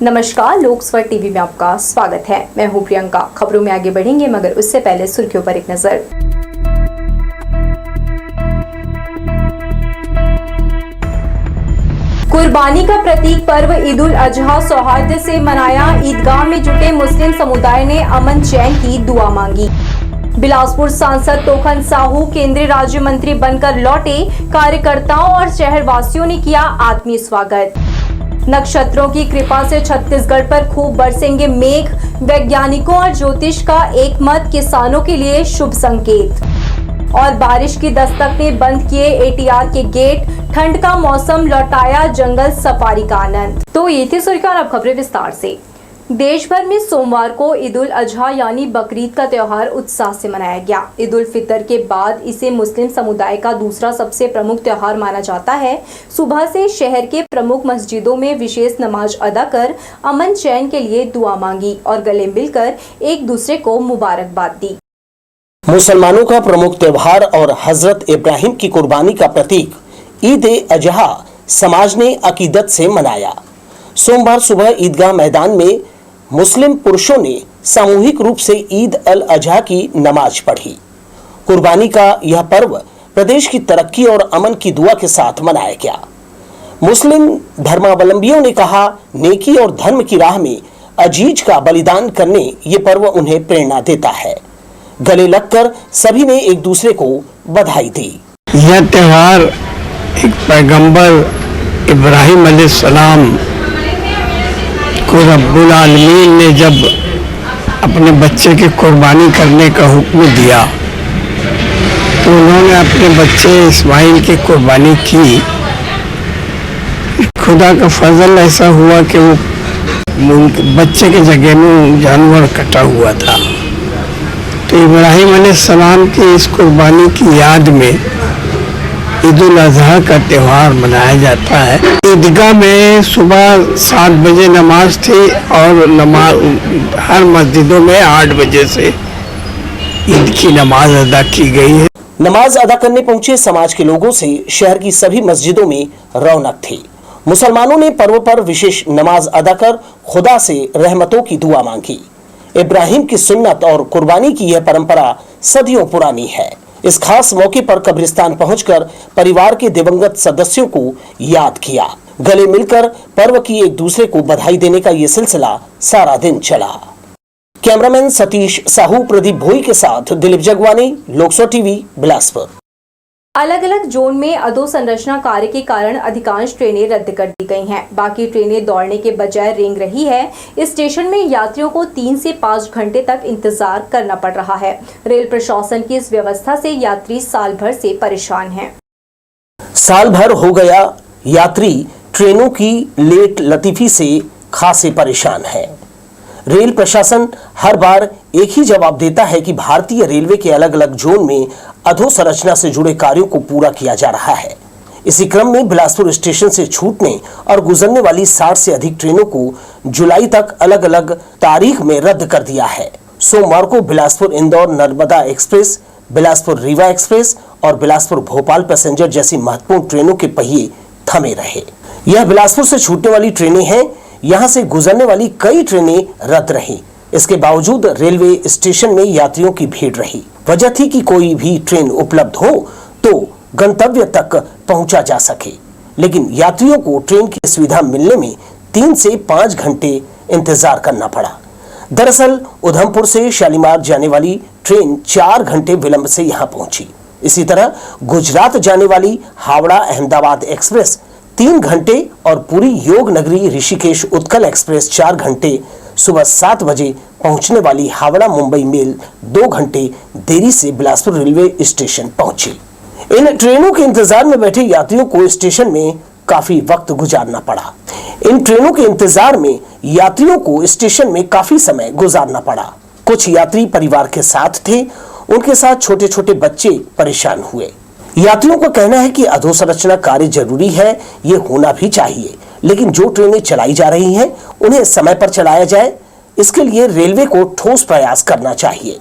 नमस्कार, लोकस्वर टीवी में आपका स्वागत है। मैं हूं प्रियंका। खबरों में आगे बढ़ेंगे, मगर उससे पहले सुर्खियों पर एक नजर। कुर्बानी का प्रतीक पर्व ईद उल अजहा सौहार्द से मनाया। ईदगाह में जुटे मुस्लिम समुदाय ने अमन चैन की दुआ मांगी। बिलासपुर सांसद तोखन साहू केंद्रीय राज्य मंत्री बनकर लौटे। कार्यकर्ताओं और शहरवासियों ने किया आत्मीय स्वागत। नक्षत्रों की कृपा से छत्तीसगढ़ पर खूब बरसेंगे मेघ। वैज्ञानिकों और ज्योतिष का एक मत, किसानों के लिए शुभ संकेत। और बारिश की दस्तक ने बंद किए एटीआर के गेट। ठंड का मौसम लौटाया जंगल सफारी का आनंद। तो ये थी सुर्खियां, अब खबरें विस्तार से। देश भर में सोमवार को ईद उल अजहा यानी बकरीद का त्योहार उत्साह से मनाया गया। ईद उल फितर के बाद इसे मुस्लिम समुदाय का दूसरा सबसे प्रमुख त्योहार माना जाता है। सुबह से शहर के प्रमुख मस्जिदों में विशेष नमाज अदा कर अमन चैन के लिए दुआ मांगी और गले मिलकर एक दूसरे को मुबारकबाद दी। मुसलमानों का प्रमुख त्योहार और हजरत इब्राहिम की कुर्बानी का प्रतीक ईद ए अजहा समाज ने अकीदत से मनाया। सोमवार सुबह ईदगाह मैदान में मुस्लिम पुरुषों ने सामूहिक रूप से ईद अल अजहा की नमाज पढ़ी। कुर्बानी का यह पर्व प्रदेश की तरक्की और अमन की दुआ के साथ मनाया गया। मुस्लिम धर्मावलंबियों ने कहा, नेकी और धर्म की राह में अजीज का बलिदान करने ये पर्व उन्हें प्रेरणा देता है। गले लगकर सभी ने एक दूसरे को बधाई दी। यह त्योहार एक पैगंबर इब्राहिम अलैहिस्सलाम को रब्बुल आलमीन ने जब अपने बच्चे की कुर्बानी करने का हुक्म दिया तो उन्होंने अपने बच्चे इस्माइल की कुर्बानी की। खुदा का फजल ऐसा हुआ कि वो बच्चे के जगह में जानवर कटा हुआ था। तो इब्राहिम अलैहिस्सलाम की इस कुर्बानी की याद में ईद उल अजहा का त्यौहार मनाया जाता है। ईदगाह में सुबह 7 बजे नमाज थी और नमाज हर मस्जिदों में 8 बजे से ईद की नमाज अदा की गई है। नमाज अदा करने पहुंचे समाज के लोगों से शहर की सभी मस्जिदों में रौनक थी। मुसलमानों ने पर्व पर विशेष नमाज अदा कर खुदा से रहमतों की दुआ मांगी। इब्राहिम की सुन्नत और कुर्बानी की यह परंपरा सदियों पुरानी है। इस खास मौके पर कब्रिस्तान पहुंचकर परिवार के दिवंगत सदस्यों को याद किया। गले मिलकर पर्व की एक दूसरे को बधाई देने का ये सिलसिला सारा दिन चला। कैमरामैन सतीश साहू, प्रदीप भोई के साथ दिलीप जगवानी, लोकस्वर टीवी, बिलासपुर। अलग अलग जोन में अधोसंरचना कार्य के कारण अधिकांश ट्रेनें रद्द कर दी गई हैं। बाकी ट्रेनें दौड़ने के बजाय रेंग रही है। इस स्टेशन में यात्रियों को 3 से 5 घंटे तक इंतजार करना पड़ रहा है। रेल प्रशासन की इस व्यवस्था से यात्री साल भर से परेशान हैं। साल भर हो गया यात्री ट्रेनों की लेट लतीफी से खासे परेशान है। रेल प्रशासन हर बार एक ही जवाब देता है कि भारतीय रेलवे के अलग अलग जोन में अधोसंरचना से जुड़े कार्यों को पूरा किया जा रहा है। इसी क्रम में बिलासपुर स्टेशन से छूटने और गुजरने वाली 60 से अधिक ट्रेनों को जुलाई तक अलग अलग तारीख में रद्द कर दिया है। सोमवार को बिलासपुर इंदौर नर्मदा एक्सप्रेस, बिलासपुर रीवा एक्सप्रेस और बिलासपुर भोपाल पैसेंजर जैसी महत्वपूर्ण ट्रेनों के पहिए थमे रहे। यह बिलासपुर से छूटने वाली ट्रेनें हैं। यहां से गुजरने वाली कई ट्रेनें रद्द रही। इसके बावजूद रेलवे स्टेशन में यात्रियों की भीड़ रही। वजह थी कि कोई भी ट्रेन उपलब्ध हो तो गंतव्य तक पहुंचा जा सके, लेकिन यात्रियों को ट्रेन की सुविधा मिलने में 3 से 5 घंटे इंतजार करना पड़ा। दरअसल उधमपुर से शालीमार जाने वाली ट्रेन 4 घंटे विलंब से यहां पहुंची। इसी तरह गुजरात जाने वाली हावड़ा अहमदाबाद एक्सप्रेस 3 घंटे और पूरी योग नगरी ऋषिकेश उत्कल एक्सप्रेस 4 घंटे, सुबह 7 बजे पहुंचने वाली हावड़ा मुंबई मेल 2 घंटे देरी से बिलासपुर रेलवे स्टेशन पहुंची। इन ट्रेनों के इंतजार में बैठे यात्रियों को स्टेशन में काफी वक्त गुजारना पड़ा। इन ट्रेनों के इंतजार में यात्रियों को स्टेशन में काफी समय गुजारना पड़ा। कुछ यात्री परिवार के साथ थे, उनके साथ छोटे छोटे बच्चे परेशान हुए। यात्रियों का कहना है कि अधोसंरचना कार्य जरूरी है, ये होना भी चाहिए, लेकिन जो ट्रेनें चलाई जा रही हैं उन्हें समय पर चलाया जाए, इसके लिए रेलवे को ठोस प्रयास करना चाहिए।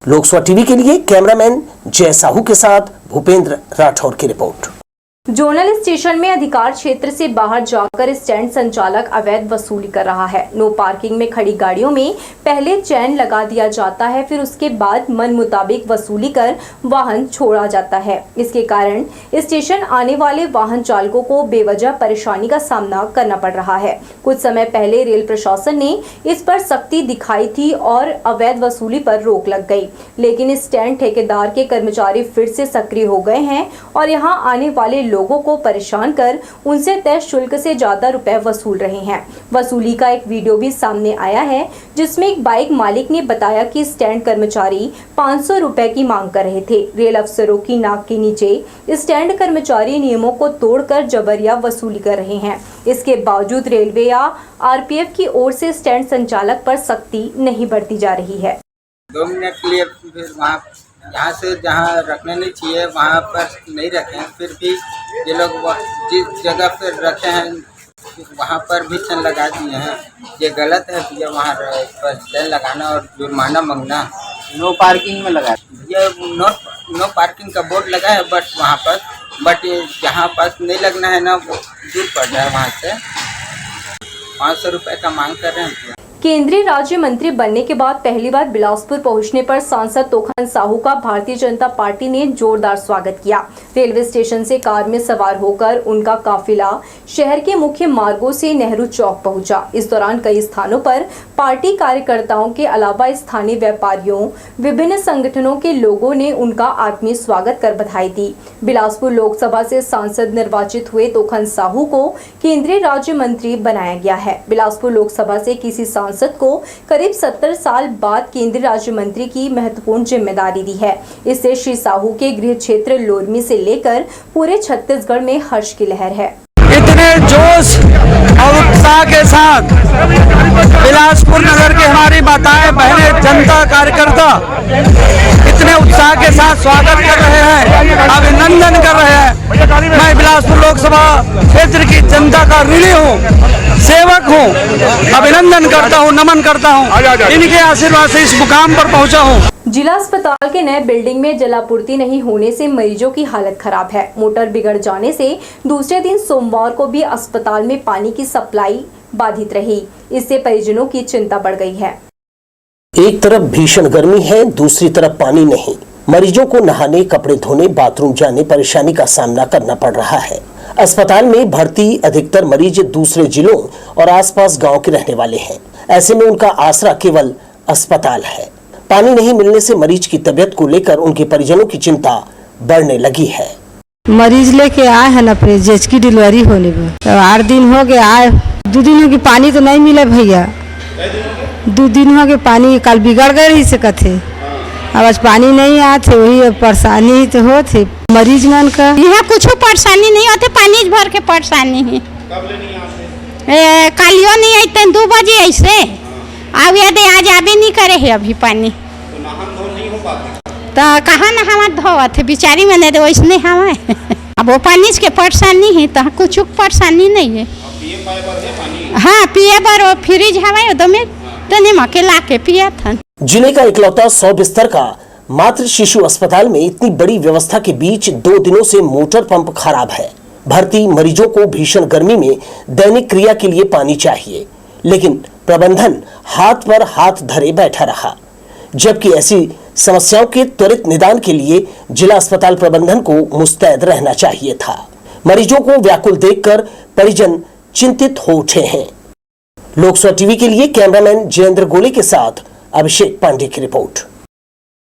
लोकस्वर टीवी के लिए कैमरामैन जय साहू के साथ भूपेंद्र राठौर की रिपोर्ट। जोनल स्टेशन में अधिकार क्षेत्र से बाहर जाकर स्टैंड संचालक अवैध वसूली कर रहा है। नो पार्किंग में खड़ी गाड़ियों में पहले चैन लगा दिया जाता है, फिर उसके बाद मन मुताबिक वसूली कर वाहन छोड़ा जाता है। इसके कारण स्टेशन आने वाले वाहन चालकों को बेवजह परेशानी का सामना करना पड़ रहा है। कुछ समय पहले रेल प्रशासन ने इस पर सख्ती दिखाई थी और अवैध वसूली पर रोक लग गई, लेकिन स्टैंड ठेकेदार के कर्मचारी फिर से सक्रिय हो गए हैं और यहाँ आने वाले लोगों को परेशान कर उनसे तय शुल्क से ज्यादा रुपए वसूल रहे हैं। वसूली का एक वीडियो भी सामने आया है, जिसमें एक बाइक मालिक ने बताया कि स्टैंड कर्मचारी 500 रुपए की मांग कर रहे थे। रेल अफसरों की नाक के नीचे स्टैंड कर्मचारी नियमों को तोड़कर जबरिया वसूली कर रहे हैं। इसके बावजूद रेलवे या आरपीएफ की ओर से स्टैंड संचालक पर सख्ती नहीं बरती जा रही है। 2 मिनट के लिए फिर वहाँ यहाँ से जहाँ रखने नहीं चाहिए वहाँ पर नहीं रखें, फिर भी ये लोग जिस जगह पर रखे हैं वहाँ पर भी चैन लगा दिए हैं। ये गलत है भैया, वहाँ पर चैन लगाना और जुर्माना मांगना। नो पार्किंग में लगा ये नो पार्किंग का बोर्ड लगा है वहाँ पर, बट जहाँ पास नहीं लगना है ना वो दूर पड़ रहा है। वहाँ से 500 रुपये का मांग कर रहे हैं। केंद्रीय राज्य मंत्री बनने के बाद पहली बार बिलासपुर पहुंचने पर सांसद तोखन साहू का भारतीय जनता पार्टी ने जोरदार स्वागत किया। रेलवे स्टेशन से कार में सवार होकर उनका काफिला शहर के मुख्य मार्गों से नेहरू चौक पहुंचा। इस दौरान कई स्थानों पर पार्टी कार्यकर्ताओं के अलावा स्थानीय व्यापारियों, विभिन्न संगठनों के लोगों ने उनका आत्मीय स्वागत कर बधाई दी। बिलासपुर लोकसभा से सांसद निर्वाचित हुए तोखन साहू को केंद्रीय राज्य मंत्री बनाया गया है। बिलासपुर लोकसभा से किसी सांसद को करीब 70 साल बाद केंद्रीय राज्य मंत्री की महत्वपूर्ण जिम्मेदारी दी है। इससे श्री साहू के गृह क्षेत्र लोरमी से लेकर पूरे छत्तीसगढ़ में हर्ष की लहर है। इतने जोश और उत्साह के साथ बिलासपुर नगर के हमारी माताएं, बहनें, जनता, कार्यकर्ता इतने उत्साह के साथ स्वागत कर रहे हैं, अभिनंदन कर रहे हैं। मैं बिलासपुर लोकसभा क्षेत्र की जनता का ऋणी हूँ, सेवक हूँ, अभिनंदन करता हूँ, नमन करता हूँ। इनके आशीर्वाद से इस मुकाम पर पहुँचा हूँ। जिला अस्पताल के नए बिल्डिंग में जलापूर्ति नहीं होने से मरीजों की हालत खराब है। मोटर बिगड़ जाने से दूसरे दिन सोमवार को भी अस्पताल में पानी की सप्लाई बाधित रही। इससे परिजनों की चिंता बढ़ गई है। एक तरफ भीषण गर्मी है, दूसरी तरफ पानी नहीं। मरीजों को नहाने, कपड़े धोने, बाथरूम जाने परेशानी का सामना करना पड़ रहा है। अस्पताल में भर्ती अधिकतर मरीज दूसरे जिलों और आसपास गांव के रहने वाले हैं। ऐसे में उनका आसरा केवल अस्पताल है। पानी नहीं मिलने से मरीज की तबीयत को लेकर उनके परिजनों की चिंता बढ़ने लगी है। मरीज लेके आए हैं अपने जेज की डिलीवरी होने में, तो 8 दिन हो गए आए। 2 दिन हो गए पानी तो नहीं मिले भैया, 2 दिन हो गए पानी कल बिगड़ गए रही से कथे। अब आज पानी नहीं आते, वही परेशानी तो हो थे मरीज मन का। यहाँ कुछ परेशानी नहीं होते, पानी भर के परेशानी है। कालियो नहीं आते 2 बजे ऐसे अब यदि आज आबे नहीं करे है अभी पानी, तो कहाँ नहावा धोवा थे बेचारी मैंने तो वैसने हवा अब वो पानी के परेशानी है, तो कुछ परेशानी नहीं है। हाँ पिए बार वो फ्रिज हवा तो मैं तने मके ला के पिया था। जिले का इकलौता 100 बिस्तर का मातृ शिशु अस्पताल में इतनी बड़ी व्यवस्था के बीच 2 दिनों से मोटर पंप खराब है। भर्ती मरीजों को भीषण गर्मी में दैनिक क्रिया के लिए पानी चाहिए, लेकिन प्रबंधन हाथ पर हाथ धरे बैठा रहा। जबकि ऐसी समस्याओं के त्वरित निदान के लिए जिला अस्पताल प्रबंधन को मुस्तैद रहना चाहिए था। मरीजों को व्याकुल देखकर परिजन चिंतित हो उठे हैं। लोकसभा टीवी के लिए कैमरामैन जयेंद्र गोले के साथ अभिषेक पांडे की रिपोर्ट।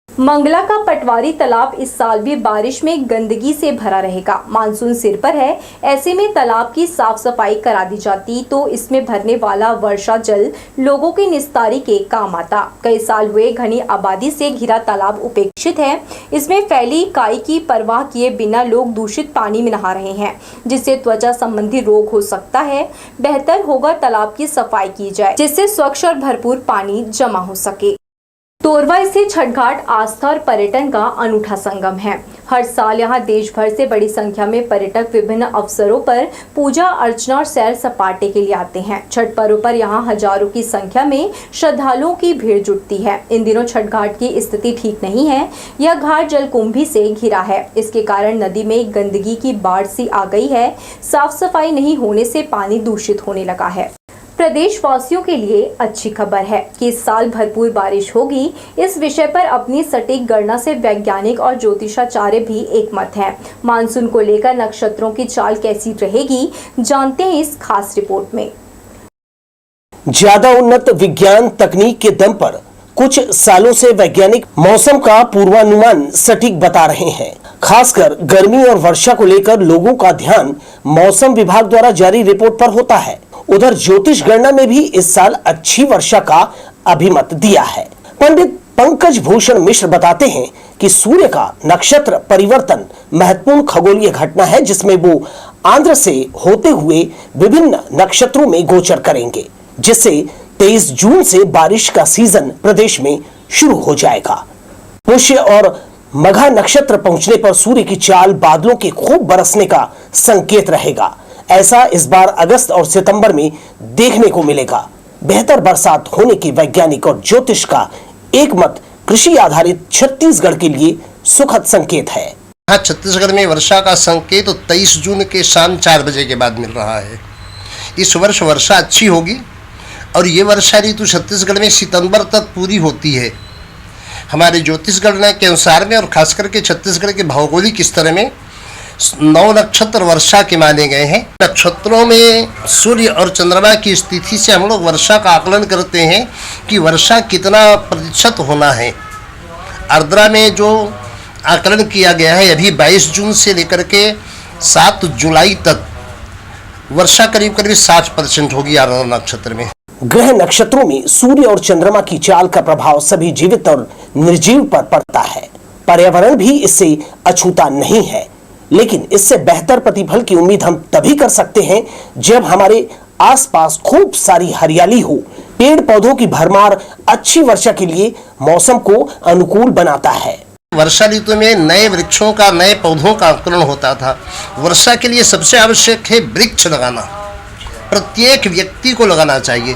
मंगला का पटवारी तालाब इस साल भी बारिश में गंदगी से भरा रहेगा। मानसून सिर पर है, ऐसे में तालाब की साफ सफाई करा दी जाती तो इसमें भरने वाला वर्षा जल लोगों के निस्तारी के काम आता। कई साल हुए घनी आबादी से घिरा तालाब उपेक्षित है। इसमें फैली काई की परवाह किए बिना लोग दूषित पानी में नहा रहे हैं, जिससे त्वचा संबंधी रोग हो सकता है। बेहतर होगा तालाब की सफाई की जाए, जिससे स्वच्छ और भरपूर पानी जमा हो सके। तोरवा स्थित छठ घाट आस्था और पर्यटन का अनूठा संगम है। हर साल यहाँ देश भर से बड़ी संख्या में पर्यटक विभिन्न अवसरों पर पूजा अर्चना और सैर सपाटे के लिए आते हैं। छठ पर्व पर यहाँ हजारों की संख्या में श्रद्धालुओं की भीड़ जुटती है। इन दिनों छठ घाट की स्थिति ठीक नहीं है। यह घाट जलकुंभी से घिरा है। इसके कारण नदी में गंदगी की बाढ़ सी आ गई है। साफ सफाई नहीं होने से पानी दूषित होने लगा है। प्रदेश वासियों के लिए अच्छी खबर है कि इस साल भरपूर बारिश होगी। इस विषय पर अपनी सटीक गणना से वैज्ञानिक और ज्योतिषाचार्य भी एकमत हैं। मानसून को लेकर नक्षत्रों की चाल कैसी रहेगी, जानते हैं इस खास रिपोर्ट में। ज्यादा उन्नत विज्ञान तकनीक के दम पर कुछ सालों से वैज्ञानिक मौसम का पूर्वानुमान सटीक बता रहे हैं। खासकर गर्मी और वर्षा को लेकर लोगों का ध्यान मौसम विभाग द्वारा जारी रिपोर्ट पर होता है। उधर ज्योतिष गणना में भी इस साल अच्छी वर्षा का अभिमत दिया है। पंडित पंकज भूषण मिश्र बताते हैं कि सूर्य का नक्षत्र परिवर्तन महत्वपूर्ण खगोलीय घटना है, जिसमें वो आंध्र से होते हुए विभिन्न नक्षत्रों में गोचर करेंगे, जिससे 23 जून से बारिश का सीजन प्रदेश में शुरू हो जाएगा। पुष्य और मघा नक्षत्र पहुंचने पर सूर्य की चाल बादलों के खूब बरसने का संकेत रहेगा। ऐसा इस बार अगस्त और सितंबर में देखने को मिलेगा। बेहतर बरसात होने की वैज्ञानिक और ज्योतिष का एक मत कृषि आधारित छत्तीसगढ़ के लिए सुखद संकेत है। यहाँ छत्तीसगढ़ में वर्षा का संकेत 23 जून के शाम 4 बजे के बाद मिल रहा है। इस वर्ष वर्षा अच्छी होगी और ये वर्षा ऋतु छत्तीसगढ़ में सितंबर तक पूरी होती है। हमारे ज्योतिष गणना के अनुसार में और खास करके छत्तीसगढ़ के भौगोलिक स्तर में 9 नक्षत्र वर्षा के माने गए हैं। नक्षत्रों में सूर्य और चंद्रमा की स्थिति से हम लोग वर्षा का आकलन करते हैं कि वर्षा कितना प्रतिशत होना है। आर्द्रा में जो आकलन किया गया है, अभी 22 जून से लेकर के 7 जुलाई तक वर्षा करीब करीब 60% होगी आर्द्रा नक्षत्र में। ग्रह नक्षत्रों में सूर्य और चंद्रमा की चाल का प्रभाव सभी जीवित और निर्जीव पर पड़ता है। पर्यावरण भी इससे अछूता नहीं है, लेकिन इससे बेहतर प्रतिफल की उम्मीद हम तभी कर सकते हैं जब हमारे आसपास खूब सारी हरियाली हो। पेड़ पौधों की भरमार अच्छी वर्षा के लिए मौसम को अनुकूल बनाता है। वर्षा ऋतु में नए वृक्षों का, नए पौधों का अंकुरण होता था। वर्षा के लिए सबसे आवश्यक है वृक्ष लगाना। प्रत्येक व्यक्ति को लगाना चाहिए।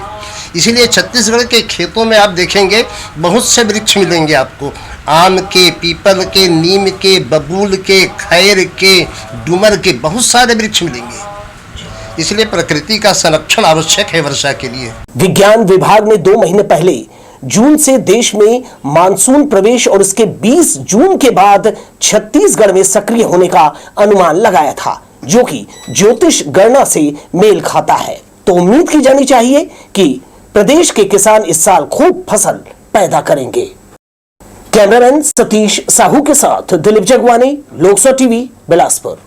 इसीलिए छत्तीसगढ़ के खेतों में आप देखेंगे बहुत से वृक्ष मिलेंगे आपको। आम के, पीपल के, नीम के, बबूल के, खैर के, डूमर के, बहुत सारे वृक्ष मिलेंगे। इसलिए प्रकृति का संरक्षण आवश्यक है वर्षा के लिए। विज्ञान विभाग ने 2 महीने पहले जून से देश में मानसून प्रवेश और इसके 20 जून के बाद छत्तीसगढ़ में सक्रिय होने का अनुमान लगाया था, जो कि ज्योतिष गणना से मेल खाता है। तो उम्मीद की जानी चाहिए कि प्रदेश के किसान इस साल खूब फसल पैदा करेंगे। कैमरामैन सतीश साहू के साथ दिलीप जगवानी, लोकसभा टीवी, बिलासपुर।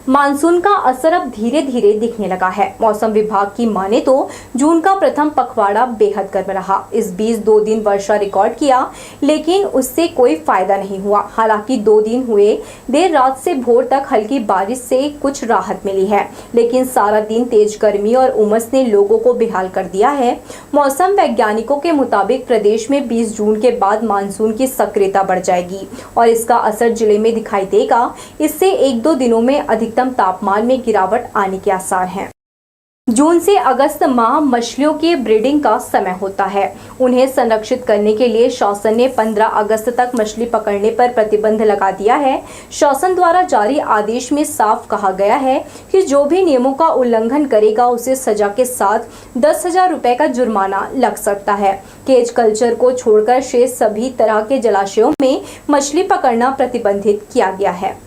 मानसून का असर अब धीरे धीरे दिखने लगा है। मौसम विभाग की माने तो जून का प्रथम पखवाड़ा बेहद गर्म रहा। इस बीच 2 दिन वर्षा रिकॉर्ड किया, लेकिन उससे कोई फायदा नहीं हुआ। हालांकि 2 दिन हुए, देर रात से भोर तक हल्की बारिश से कुछ राहत मिली है, लेकिन सारा दिन तेज गर्मी और उमस ने लोगों को बेहाल कर दिया है। मौसम वैज्ञानिकों के मुताबिक प्रदेश में 20 जून के बाद मानसून की सक्रियता बढ़ जाएगी और इसका असर जिले में दिखाई देगा। इससे 1-2 दिनों में अधिकतम तापमान में गिरावट आने के आसार हैं। जून से अगस्त माह मछलियों की ब्रीडिंग का समय होता है। उन्हें संरक्षित करने के लिए शासन ने 15 अगस्त तक मछली पकड़ने पर प्रतिबंध लगा दिया है। शासन द्वारा जारी आदेश में साफ कहा गया है कि जो भी नियमों का उल्लंघन करेगा उसे सजा के साथ 10,000 रुपए का जुर्माना लग सकता है। केज कल्चर को छोड़कर शेष सभी तरह के जलाशयों में मछली पकड़ना प्रतिबंधित किया गया है।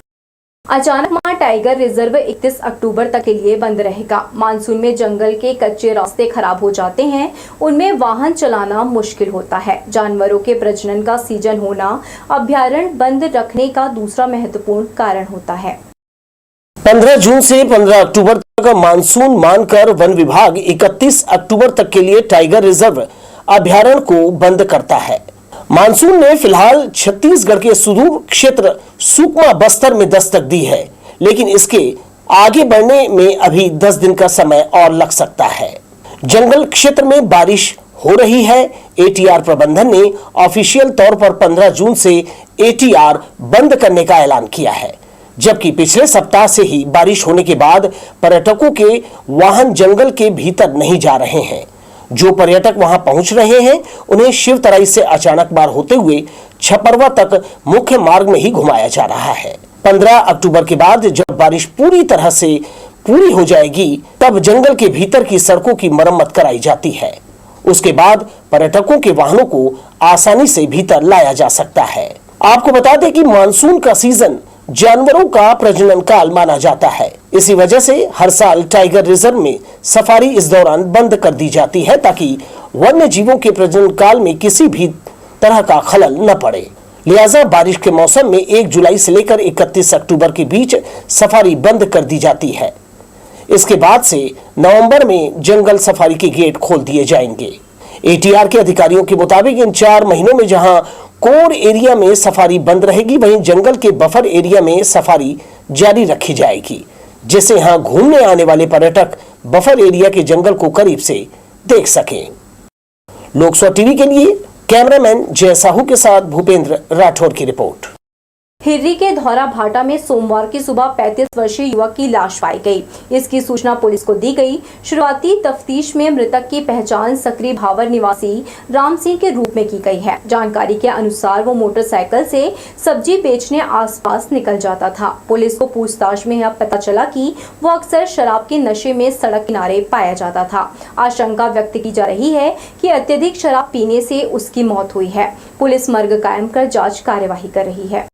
अचानक मां टाइगर रिजर्व 31 अक्टूबर तक के लिए बंद रहेगा। मानसून में जंगल के कच्चे रास्ते खराब हो जाते हैं, उनमें वाहन चलाना मुश्किल होता है। जानवरों के प्रजनन का सीजन होना अभ्यारण्य बंद रखने का दूसरा महत्वपूर्ण कारण होता है। 15 जून से 15 अक्टूबर तक मानसून मानकर वन विभाग 31 अक्टूबर तक के लिए टाइगर रिजर्व अभ्यारण्य को बंद करता है। मानसून ने फिलहाल छत्तीसगढ़ के सुदूर क्षेत्र सुकमा बस्तर में दस्तक दी है, लेकिन इसके आगे बढ़ने में अभी 10 दिन का समय और लग सकता है। जंगल क्षेत्र में बारिश हो रही है। एटीआर प्रबंधन ने ऑफिशियल तौर पर 15 जून से एटीआर बंद करने का ऐलान किया है, जबकि पिछले सप्ताह से ही बारिश होने के बाद पर्यटकों के वाहन जंगल के भीतर नहीं जा रहे हैं। जो पर्यटक वहां पहुंच रहे हैं उन्हें शिवतराई से अचानक बार होते हुए छपरवा तक मुख्य मार्ग में ही घुमाया जा रहा है। 15 अक्टूबर के बाद जब बारिश पूरी तरह से पूरी हो जाएगी तब जंगल के भीतर की सड़कों की मरम्मत कराई जाती है। उसके बाद पर्यटकों के वाहनों को आसानी से भीतर लाया जा सकता है। आपको बता दें कि मानसून का सीजन जानवरों का प्रजनन काल माना जाता है। इसी वजह से हर साल टाइगर रिजर्व में सफारी इस दौरान बंद कर दी जाती है ताकि वन्य जीवों के प्रजनन काल में किसी भी तरह का खलल न पड़े। लिहाजा बारिश के मौसम में 1 जुलाई से लेकर 31 अक्टूबर के बीच सफारी बंद कर दी जाती है। इसके बाद से नवंबर में जंगल सफारी के गेट खोल दिए जाएंगे। एटीआर के अधिकारियों के मुताबिक इन 4 महीनों में जहां कोर एरिया में सफारी बंद रहेगी, वहीं जंगल के बफर एरिया में सफारी जारी रखी जाएगी, जिससे यहां घूमने आने वाले पर्यटक बफर एरिया के जंगल को करीब से देख सकें। लोकसभा टीवी के लिए कैमरामैन जय साहू के साथ भूपेंद्र राठौर की रिपोर्ट। हिर्री के धौरा भाटा में सोमवार की सुबह 35 वर्षीय युवक की लाश पाई गई। इसकी सूचना पुलिस को दी गई। शुरुआती तफ्तीश में मृतक की पहचान सकरी भावर निवासी राम सिंह के रूप में की गई है। जानकारी के अनुसार वो मोटरसाइकिल से सब्जी बेचने आसपास निकल जाता था। पुलिस को पूछताछ में यह पता चला कि वो अक्सर शराब के नशे में सड़क किनारे पाया जाता था। आशंका व्यक्त की जा रही है कि अत्यधिक शराब पीने से उसकी मौत हुई है। पुलिस मर्ग कायम कर जांच कार्यवाही कर रही है।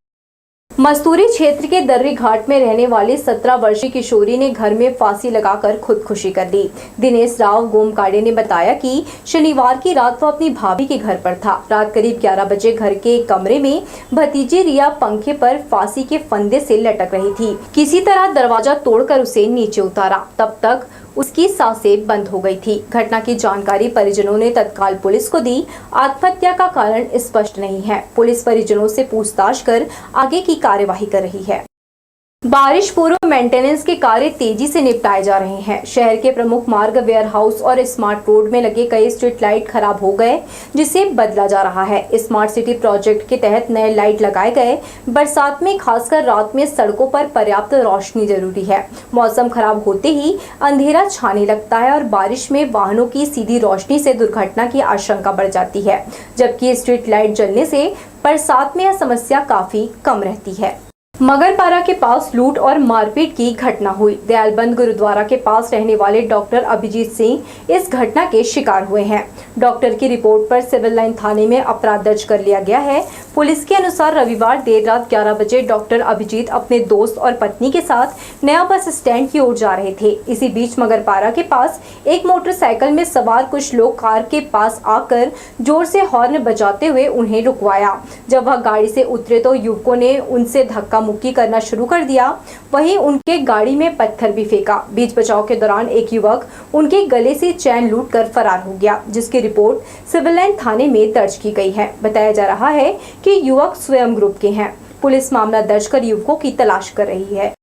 मस्तूरी क्षेत्र के दर्री घाट में रहने वाली 17 वर्षीय किशोरी ने घर में फांसी लगाकर खुदकुशी कर ली। दिनेश राव गोमकाड़े ने बताया कि शनिवार की रात वो अपनी भाभी के घर पर था। रात करीब 11 बजे घर के एक कमरे में भतीजी रिया पंखे पर फांसी के फंदे से लटक रही थी। किसी तरह दरवाजा तोड़कर उसे नीचे उतारा। तब तक उसकी सांसें बंद हो गई थी। घटना की जानकारी परिजनों ने तत्काल पुलिस को दी। आत्महत्या का कारण स्पष्ट नहीं है। पुलिस परिजनों से पूछताछ कर आगे की कार्यवाही कर रही है। बारिश पूर्व मेंटेनेंस के कार्य तेजी से निपटाए जा रहे हैं। शहर के प्रमुख मार्ग, वेयर हाउस और स्मार्ट रोड में लगे कई स्ट्रीट लाइट खराब हो गए, जिसे बदला जा रहा है। स्मार्ट सिटी प्रोजेक्ट के तहत नए लाइट लगाए गए। बरसात में खासकर रात में सड़कों पर पर्याप्त रोशनी जरूरी है। मौसम खराब होते ही अंधेरा छाने लगता है और बारिश में वाहनों की सीधी रोशनी से दुर्घटना की आशंका बढ़ जाती है, जबकि स्ट्रीट लाइट जलने से बरसात में यह समस्या काफी कम रहती है। मगरपारा के पास लूट और मारपीट की घटना हुई। दयालबंद गुरुद्वारा के पास रहने वाले डॉक्टर अभिजीत सिंह इस घटना के शिकार हुए हैं। डॉक्टर की रिपोर्ट पर सिविल लाइन थाने में अपराध दर्ज कर लिया गया है। पुलिस के अनुसार रविवार देर रात 11 बजे डॉक्टर अभिजीत अपने दोस्त और पत्नी के साथ नया बस स्टैंड की ओर जा रहे थे। इसी बीच मगरपारा के पास एक मोटरसाइकिल में सवार कुछ लोग कार के पास आकर जोर से हॉर्न बजाते हुए उन्हें रुकवाया। जब वह गाड़ी से उतरे तो युवकों ने उनसे धक्का मुक्की करना शुरू कर दिया। वहीं उनके गाड़ी में पत्थर भी फेंका। बीच बचाव के दौरान एक युवक उनके गले से चैन लूटकर फरार हो गया, जिसकी रिपोर्ट सिविल लाइन थाने में दर्ज की गई है। बताया जा रहा है कि युवक स्वयं ग्रुप के हैं। पुलिस मामला दर्ज कर युवकों की तलाश कर रही है।